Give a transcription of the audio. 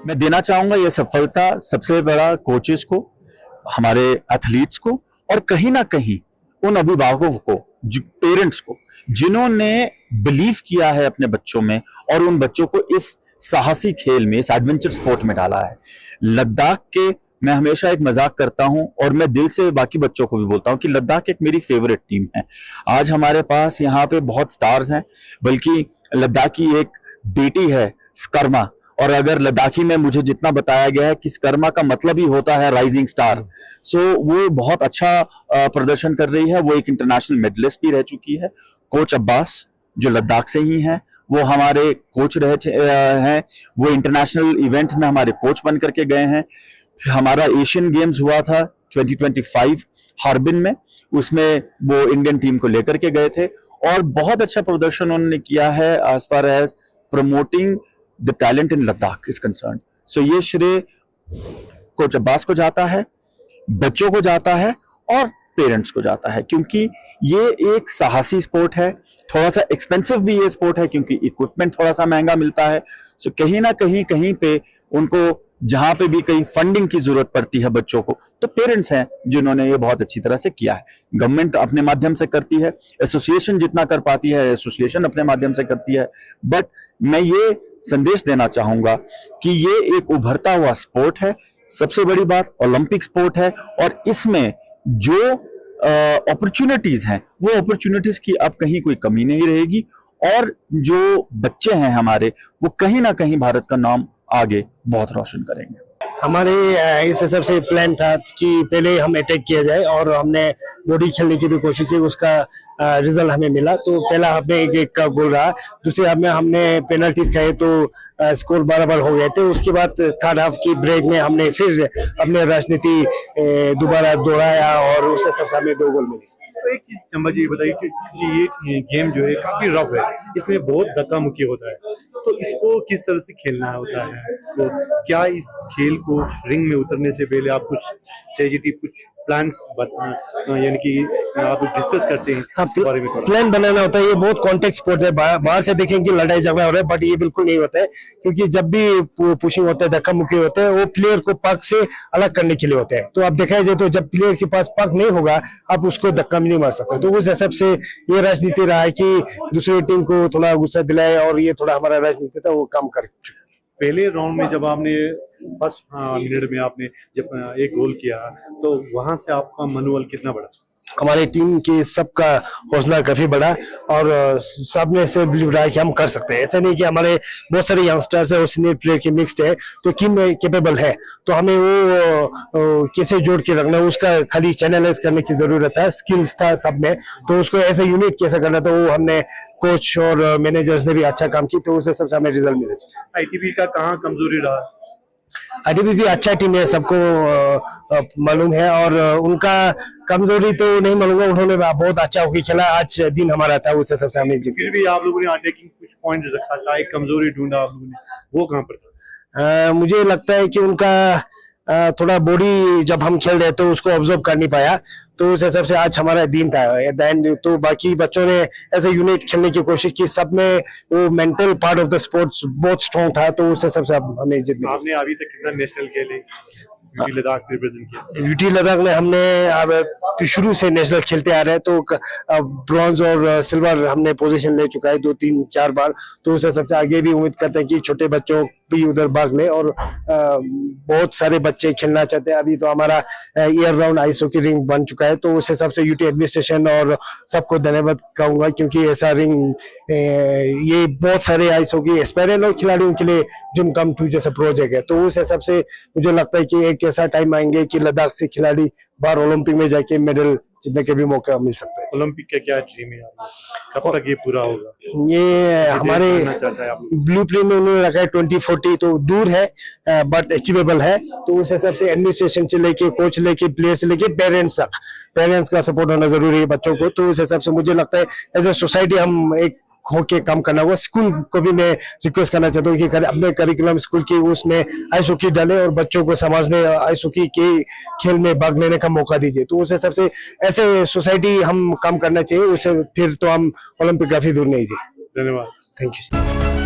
मैं देना चाहूंगा ये सफलता सबसे बड़ा कोचेस को, हमारे एथलीट्स को, और कहीं ना कहीं उन अभिभावकों को, पेरेंट्स को, जिन्होंने बिलीव किया है अपने बच्चों में और उन बच्चों को इस साहसी खेल में, इस एडवेंचर स्पोर्ट में डाला है। लद्दाख के, मैं हमेशा एक मजाक करता हूं और मैं दिल से बाकी बच्चों को भी बोलता हूं कि लद्दाख एक मेरी फेवरेट टीम है। आज हमारे पास यहाँ पे बहुत स्टार्स हैं, बल्कि लद्दाख की एक बेटी है स्कर्मा, और अगर लद्दाखी में मुझे जितना बताया गया है कि स्कर्मा का मतलब ही होता है राइजिंग स्टार, सो वो बहुत अच्छा प्रदर्शन कर रही है। वो एक इंटरनेशनल मेडलिस्ट भी रह चुकी है। कोच अब्बास जो लद्दाख से ही हैं, वो हमारे कोच हैं, वो इंटरनेशनल इवेंट में हमारे कोच बन करके गए हैं। हमारा एशियन गेम्स हुआ था 2025 हार्बिन में, उसमें वो इंडियन टीम को लेकर के गए थे और बहुत अच्छा प्रदर्शन उन्होंने किया है as far as promoting the talent in Ladakh is concern. So ये श्रेय कोच अब्बास को जाता है, बच्चों को जाता है और पेरेंट्स को जाता है, क्योंकि ये एक साहसी स्पोर्ट है। थोड़ा सा एक्सपेंसिव भी ये स्पोर्ट है क्योंकि इक्विपमेंट थोड़ा सा महंगा मिलता है। सो कहीं ना कहीं पे उनको जहां पे भी कहीं फंडिंग की जरूरत पड़ती है बच्चों को, तो पेरेंट्स हैं जिन्होंने ये बहुत अच्छी तरह से किया है। गवर्नमेंट अपने माध्यम से करती है, एसोसिएशन जितना कर पाती है एसोसिएशन अपने माध्यम से करती है, बट मैं ये संदेश देना चाहूंगा कि ये एक उभरता हुआ स्पोर्ट है। सबसे बड़ी बात ओलंपिक स्पोर्ट है और इसमें जो अपॉर्चुनिटीज हैं वो अपॉर्चुनिटीज की अब कहीं कोई कमी नहीं रहेगी, और जो बच्चे हैं हमारे वो कहीं ना कहीं भारत का नाम आगे बहुत रोशन करेंगे। हमारे इस हिसाब से प्लान था कि पहले हम अटैक किया जाए और हमने बॉडी खेलने की भी कोशिश की, उसका रिजल्ट हमें मिला। तो पहला हाफ में 1-1 का गोल रहा, दूसरे हाफ में हमने पेनल्टीज खाए तो स्कोर बराबर हो गए थे। उसके बाद थर्ड हाफ की ब्रेक में हमने फिर अपने राजनीति दोबारा दोहराया और उससे सबसे हमें 2 गोल मिले। तो एक चीज चंबा जी बताइए कि ये गेम जो है काफी रफ है, इसमें बहुत धक्का मुक्की होता है, तो इसको किस तरह से खेलना होता है? इसको क्या इस खेल को रिंग में उतरने से पहले आप कुछ स्ट्रेटेजी, कुछ प्लान्स यानी कि आप डिस्कस करते हैं इसके बारे में? प्लान बनाना होता है। ये बहुत कॉन्टेक्ट स्पोर्ट है। बाहर से देखेंगे लड़ाई झगड़ा हो रहा है, बट ये बिल्कुल नहीं होता है, क्योंकि जब भी पुशिंग होता है, धक्का मुक्की होते हैं, वो प्लेयर को पक से अलग करने के लिए होते हैं। तो आप देखा जाए तो जब प्लेयर के पास पक नहीं होगा आप उसको धक्का नहीं मार सकते। तो उस हिसाब से ये राजनीति रहा है कि दूसरी टीम को थोड़ा गुस्सा दिलाए, और ये थोड़ा हमारा राजनीति था वो काम कर चुका। पहले राउंड में जब आपने फर्स्ट मिनट में आपने जब एक गोल किया, तो वहां से आपका मनोबल कितना बढ़ा? हमारी टीम के सबका हौसला काफी बढ़ा और सब ने से बिलीव रहा है कि हम कर सकते हैं। ऐसा नहीं कि हमारे बहुत सारे यंगस्टर्स है और सीनियर प्लेयर के मिक्स्ड है, तो टीम कैपेबल है। तो हमें वो कैसे जोड़ के रखना है उसका खाली चैनलाइज करने की जरूरत है। स्किल्स था सब में, तो उसको ऐसे यूनिट कैसे करना, तो वो हमने कोच और मैनेजर्स ने भी अच्छा काम की, तो उससे सबसे हमें रिजल्ट मिले। आईटीबी का कहाँ कमजोरी रहा? आईटीबी भी अच्छा टीम है, सबको मालूम है, और उनका कमजोरी तो नहीं मालूंगा। उन्होंने बहुत अच्छा हॉकी खेला, आज दिन हमारा था, उससे सबसे हमें जीत। फिर भी आप लोगों ने अटैकिंग कुछ पॉइंट रखा था, एक कमजोरी ढूंढा आप लोगों ने, वो कहाँ पर था? मुझे लगता है कि उनका थोड़ा बॉडी जब हम खेल रहे तो उसको ऑब्जर्व कर नहीं पाया, तो उस हिसाब से आज हमारा दिन था एट द एंड। तो बाकी बच्चों ने ऐसे यूनिट खेलने की कोशिश की, सब में वो mental part of the sports बहुत स्ट्रॉन्ग था, तो उस हिसाब से हमें जीत मिली। आपने अभी तक कितना नेशनल खेले? यूटी लद्दाख रिप्रेजेंट किया? यूटी लद्दाख में हमने अब शुरू से नेशनल खेलते आ रहे हैं, तो ब्रॉन्ज और सिल्वर हमने पोजीशन ले चुका है 2-3-4 बार। तो उस हिसाब से आगे भी उम्मीद करते हैं कि छोटे बच्चों भी उधर भाग ले, और बहुत सारे बच्चे खेलना चाहते हैं। अभी तो हमारा year round ice hockey ring बन चुका है, तो उस हिसाब से यूटी एडमिनिस्ट्रेशन और सबको धन्यवाद कहूंगा, क्योंकि ऐसा रिंग ये बहुत सारे आइस हॉकी एस्पायरेंट और खिलाड़ियों के लिए ड्रीम कम ट्रू जैसा प्रोजेक्ट है। तो उस हिसाब से मुझे लगता है कि एक ऐसा टाइम आएंगे कि लद्दाख से खिलाड़ी बाहर ओलंपिक में जाके मेडल जीतने के भी मौका मिल सकता है। ओलंपिक का क्या ड्रीम है आपका? कब तक ये पूरा होगा? ये हमारे ब्लूप्रिंट में उन्होंने रखा है 2040, तो दूर है बट अचीवेबल है। तो उस हिसाब से एडमिनिस्ट्रेशन से लेके कोच लेके प्लेयर से लेके पेरेंट्स तक, पेरेंट्स का सपोर्ट होना जरूरी है बच्चों को। तो उस हिसाब से मुझे लगता है एज ए सोसाइटी हम एक होके काम करना होगा। स्कूल को भी मैं रिक्वेस्ट करना चाहता हूँ कि अपने करिकुलम स्कूल की उसमें आइस हॉकी डाले और बच्चों को समाज में आइस हॉकी के खेल में भाग लेने का मौका दीजिए। तो उस हिसाब से ऐसे सोसाइटी हम काम करना चाहिए, उससे फिर तो हम ओलंपिक काफी दूर नहीं जी। धन्यवाद। Thank you.